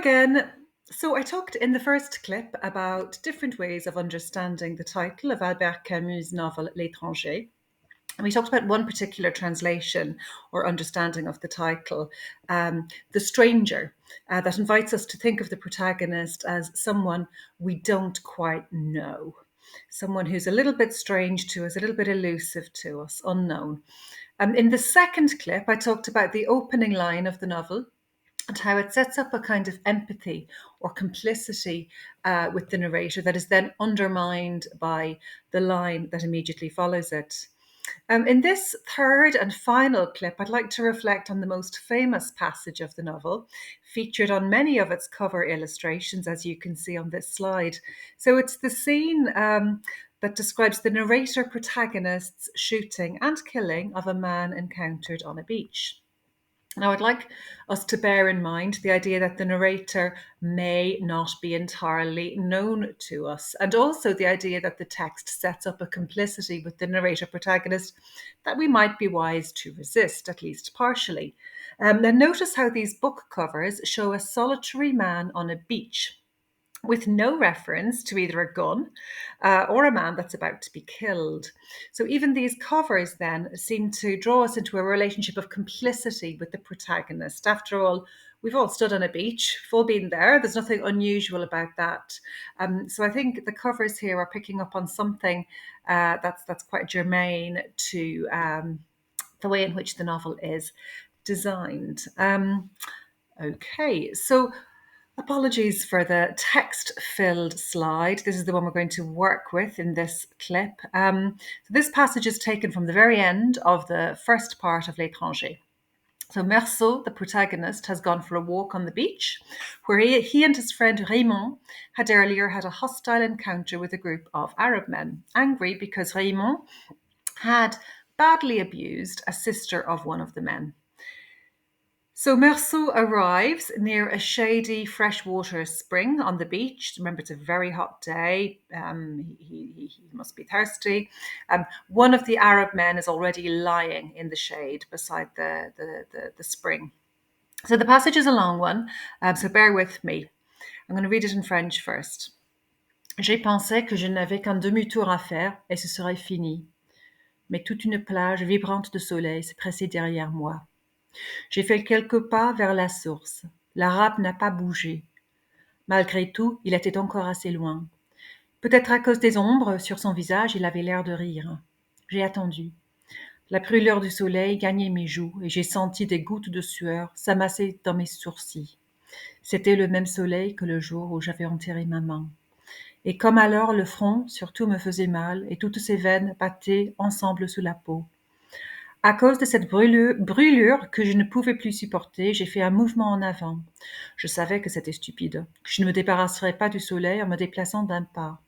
again. So I talked in the first clip about different ways of understanding the title of Albert Camus' novel L'Étranger. And we talked about one particular translation or understanding of the title, The Stranger, that invites us to think of the protagonist as someone we don't quite know, someone who's a little bit strange to us, a little bit elusive to us, unknown. In the second clip, I talked about the opening line of the novel and how it sets up a kind of empathy or complicity with the narrator that is then undermined by the line that immediately follows it. In this third and final clip, I'd like to reflect on the most famous passage of the novel, featured on many of its cover illustrations, as you can see on this slide. So it's the scene that describes the narrator protagonist's shooting and killing of a man encountered on a beach. Now, I'd like us to bear in mind the idea that the narrator may not be entirely known to us, and also the idea that the text sets up a complicity with the narrator protagonist that we might be wise to resist, at least partially. And notice how these book covers show a solitary man on a beach, with no reference to either a gun or a man that's about to be killed. So even these covers then seem to draw us into a relationship of complicity with the protagonist. After all, we've all stood on a beach, we've all been there. There's nothing unusual about that. So I think the covers here are picking up on something that's quite germane to the way in which the novel is designed. Okay, so apologies for the text-filled slide. This is the one we're going to work with in this clip. So this passage is taken from the very end of the first part of L'Étranger. So Meursault, the protagonist, has gone for a walk on the beach, where he and his friend Raymond had earlier had a hostile encounter with a group of Arab men, angry because Raymond had badly abused a sister of one of the men. So Meursault arrives near a shady freshwater spring on the beach. Remember, it's a very hot day. He must be thirsty. One of the Arab men is already lying in the shade beside the spring. So the passage is a long one, so bear with me. I'm going to read it in French first. J'ai pensé que je n'avais qu'un demi-tour à faire et ce serait fini. Mais toute une plage vibrante de soleil s'est pressée derrière moi. J'ai fait quelques pas vers la source. L'Arabe n'a pas bougé. Malgré tout, il était encore assez loin. Peut-être à cause des ombres sur son visage, il avait l'air de rire. J'ai attendu. La brûlure du soleil gagnait mes joues et j'ai senti des gouttes de sueur s'amasser dans mes sourcils. C'était le même soleil que le jour où j'avais enterré maman. Et comme alors le front surtout me faisait mal et toutes ses veines battaient ensemble sous la peau. À cause de cette brûlure que je ne pouvais plus supporter, j'ai fait un mouvement en avant. Je savais que c'était stupide, que je ne me débarrasserais pas du soleil en me déplaçant d'un pas.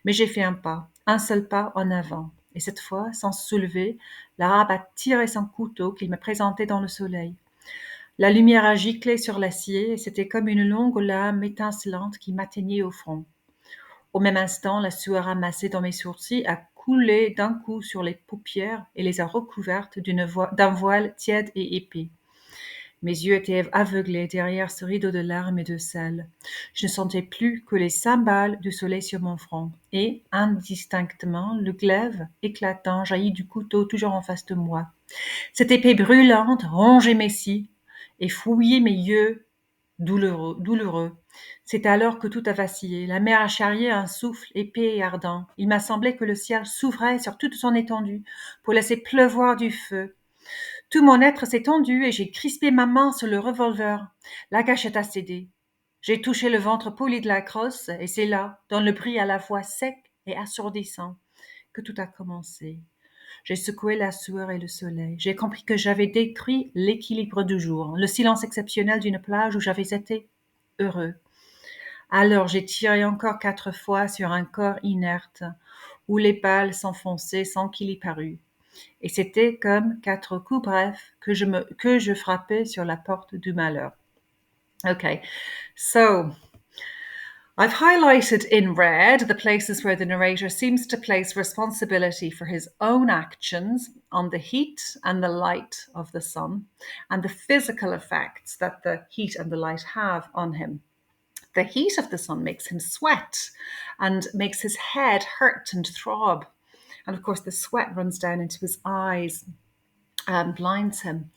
Mais j'ai fait un seul pas en avant. Et cette fois, sans se soulever, l'Arabe a tiré son couteau qu'il me présentait dans le soleil. La lumière a giclé sur l'acier et c'était comme une longue lame étincelante qui m'atteignait au front. Au même instant, la sueur amassée dans mes sourcils a coulé d'un coup sur les paupières et les a recouvertes d'un voile tiède et épais. Mes yeux étaient aveuglés derrière ce rideau de larmes et de sel. Je ne sentais plus que les cymbales du soleil sur mon front, et, indistinctement, le glaive éclatant jaillit du couteau toujours en face de moi. Cette épée brûlante rongeait mes cils et fouillait mes yeux douloureux. C'est alors que tout a vacillé. La mer a charrié un souffle épais et ardent. Il m'a semblé que le ciel s'ouvrait sur toute son étendue pour laisser pleuvoir du feu. Tout mon être s'est tendu et j'ai crispé ma main sur le revolver. La gâchette a cédé. J'ai touché le ventre poli de la crosse et c'est là, dans le bruit à la fois sec et assourdissant, que tout a commencé. J'ai secoué la sueur et le soleil. J'ai compris que j'avais détruit l'équilibre du jour, le silence exceptionnel d'une plage où j'avais été heureux. Alors j'ai tiré encore 4 fois sur un corps inerte, où les balles s'enfonçaient sans qu'il y parût. Et c'était comme 4 coups brefs que je frappais sur la porte du malheur. Okay, so I've highlighted in red the places where the narrator seems to place responsibility for his own actions on the heat and the light of the sun and the physical effects that the heat and the light have on him. The heat of the sun makes him sweat and makes his head hurt and throb. And of course, the sweat runs down into his eyes and blinds him.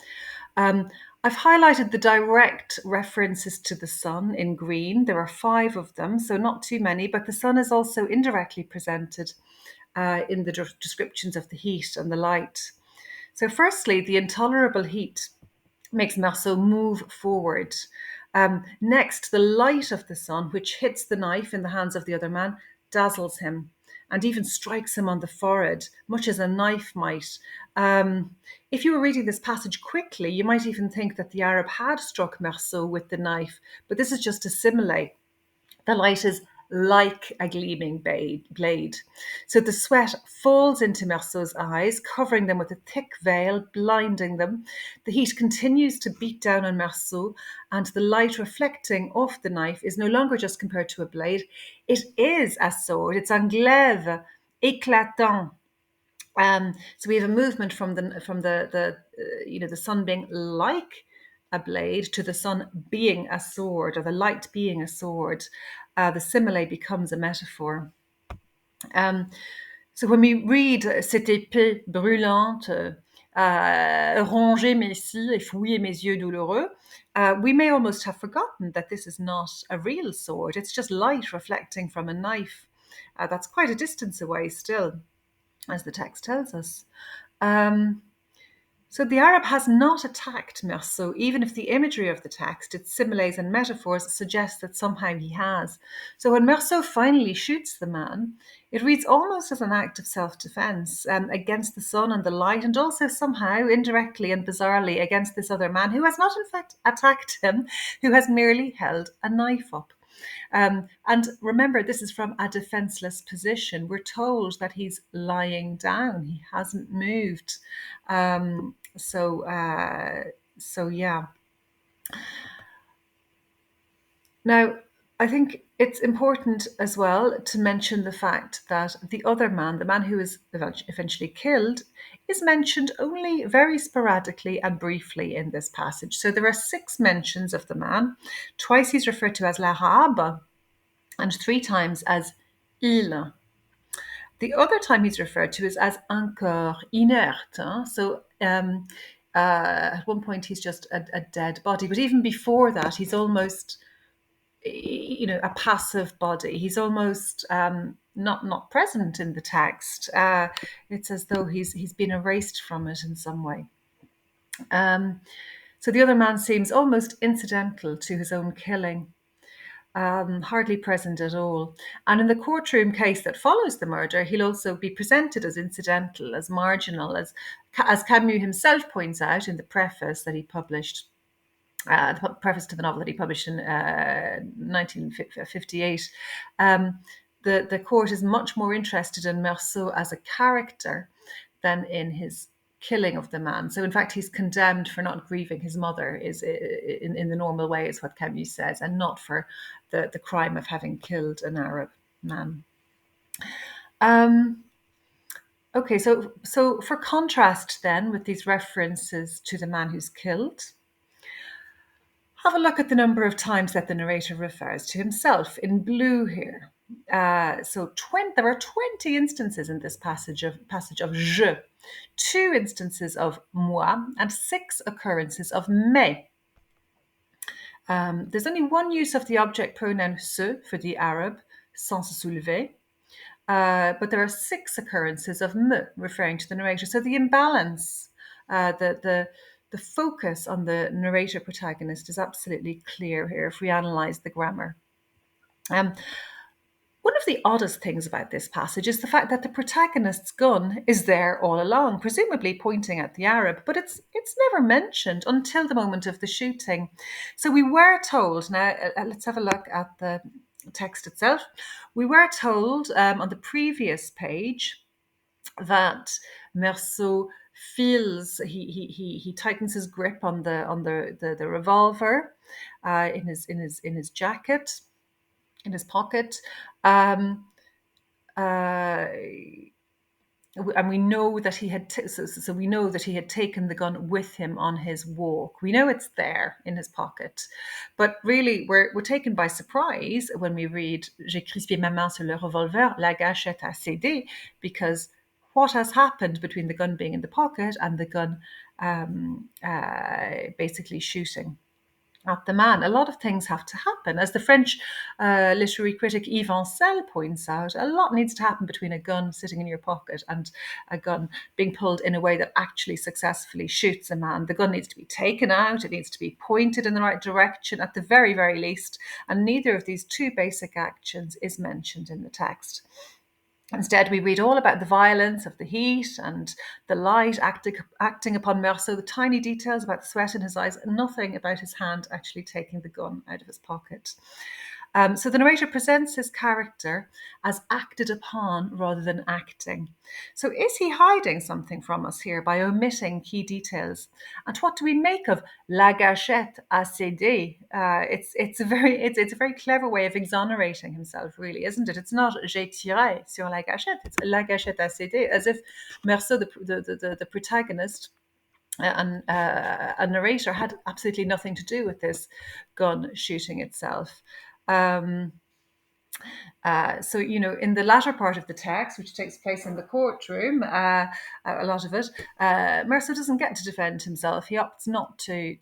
I've highlighted the direct references to the sun in green. There are 5 of them, so not too many, but the sun is also indirectly presented in the descriptions of the heat and the light. So, firstly, the intolerable heat makes Marceau move forward. Next, the light of the sun, which hits the knife in the hands of the other man, dazzles him and even strikes him on the forehead, much as a knife might. If you were reading this passage quickly, you might even think that the Arab had struck Marceau with the knife, but this is just a simile. The light is like a gleaming blade. So the sweat falls into Marceau's eyes, covering them with a thick veil, blinding them. The heat continues to beat down on Marceau, and the light reflecting off the knife is no longer just compared to a blade. It is a sword. It's un glaive éclatant. So we have a movement from the sun being like a blade to the sun being a sword, or the light being a sword. The simile becomes a metaphor. So when we read cette épée brûlante, ronger mes cils et fouiller mes yeux douloureux, we may almost have forgotten that this is not a real sword. It's just light reflecting from a knife. That's quite a distance away still, as the text tells us. So the Arab has not attacked Marceau, even if the imagery of the text, its similes and metaphors, suggests that somehow he has. So when Marceau finally shoots the man, it reads almost as an act of self-defense against the sun and the light, and also somehow, indirectly and bizarrely, against this other man who has not in fact attacked him, who has merely held a knife up. And remember, this is from a defenseless position. We're told that he's lying down. He hasn't moved. So yeah. Now, I think it's important as well to mention the fact that the other man, the man who is eventually killed, is mentioned only very sporadically and briefly in this passage. So there are 6 mentions of the man. Twice he's referred to as l'Arabe, and 3 times as il. The other time he's referred to is as un corps inerte. So at one point he's just a dead body, but even before that, he's almost, a passive body. He's almost not present in the text. It's as though he's been erased from it in some way. So the other man seems almost incidental to his own killing. Hardly present at all. And in the courtroom case that follows the murder, he'll also be presented as incidental, as marginal, as Camus himself points out in the preface that he published, the preface to the novel that he published in 1958. The court is much more interested in Marceau as a character than in his killing of the man. So in fact, he's condemned for not grieving his mother, is in the normal way, is what Camus says, and not for the crime of having killed an Arab man. Okay, so for contrast then with these references to the man who's killed, have a look at the number of times that the narrator refers to himself in blue here. So there are 20 instances in this passage of je, 2 instances of moi, and 6 occurrences of mais. There's only 1 use of the object pronoun se for the Arab, sans se soulever, but there are 6 occurrences of me referring to the narrator. So the imbalance, the focus on the narrator protagonist is absolutely clear here if we analyze the grammar. One of the oddest things about this passage is the fact that the protagonist's gun is there all along, presumably pointing at the Arab, but it's never mentioned until the moment of the shooting. So we were told, now let's have a look at the text itself. We were told on the previous page that Marceau feels, he tightens his grip on the revolver in his jacket, in his pocket. and we know that he had so we know that he had taken the gun with him on his walk. We know it's there in his pocket, but really we're taken by surprise when we read J'ai crispé ma main sur le revolver, la gâchette a cédé, because what has happened between the gun being in the pocket and the gun basically shooting at the man? A lot of things have to happen. As the French literary critic Yves Ancel points out, a lot needs to happen between a gun sitting in your pocket and a gun being pulled in a way that actually successfully shoots a man. The gun needs to be taken out, it needs to be pointed in the right direction at the very, very least, and neither of these two basic actions is mentioned in the text. Instead, we read all about the violence of the heat and the light acting upon Meursault, the tiny details about the sweat in his eyes, and nothing about his hand actually taking the gun out of his pocket. So the narrator presents his character as acted upon rather than acting. So is he hiding something from us here by omitting key details? And what do we make of la gâchette a cédé? It's a very clever way of exonerating himself, really, isn't it? It's not j'ai tiré sur la gâchette, it's la gâchette a cédé, as if Meursault, the protagonist, and a narrator, had absolutely nothing to do with this gun shooting itself. So, in the latter part of the text, which takes place in the courtroom, a lot of it, Meursault doesn't get to defend himself. He opts not to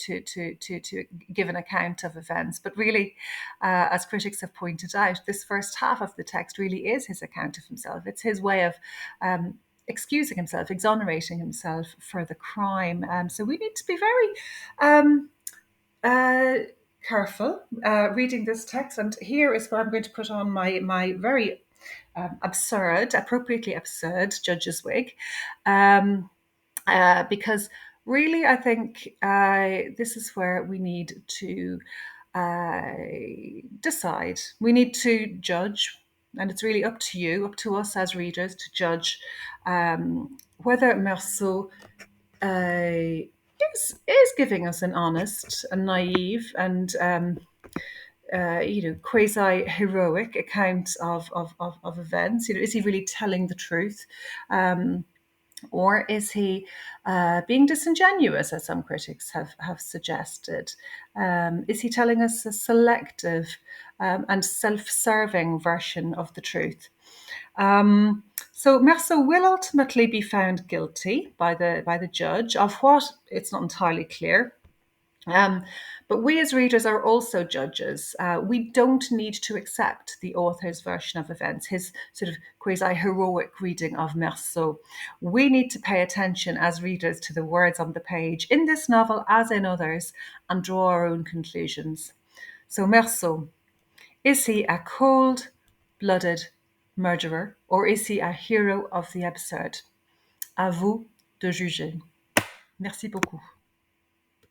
give an account of events. But really, as critics have pointed out, this first half of the text really is his account of himself. It's his way of excusing himself, exonerating himself for the crime. So we need to be very careful reading this text. And here is where I'm going to put on my very appropriately absurd judge's wig, because really I think this is where we need to decide. We need to judge, and it's really up to you, up to us as readers, to judge whether Meursault is giving us an honest and naive and quasi-heroic account of events. Is he really telling the truth? Or is he being disingenuous, as some critics have suggested? Is he telling us a selective and self-serving version of the truth? So Meursault will ultimately be found guilty by the judge of what, it's not entirely clear. But we as readers are also judges. We don't need to accept the author's version of events, his sort of quasi-heroic reading of Meursault. We need to pay attention as readers to the words on the page, in this novel as in others, and draw our own conclusions. So Meursault, is he a cold-blooded murderer, or is he a hero of the absurd? À vous de juger. Merci beaucoup.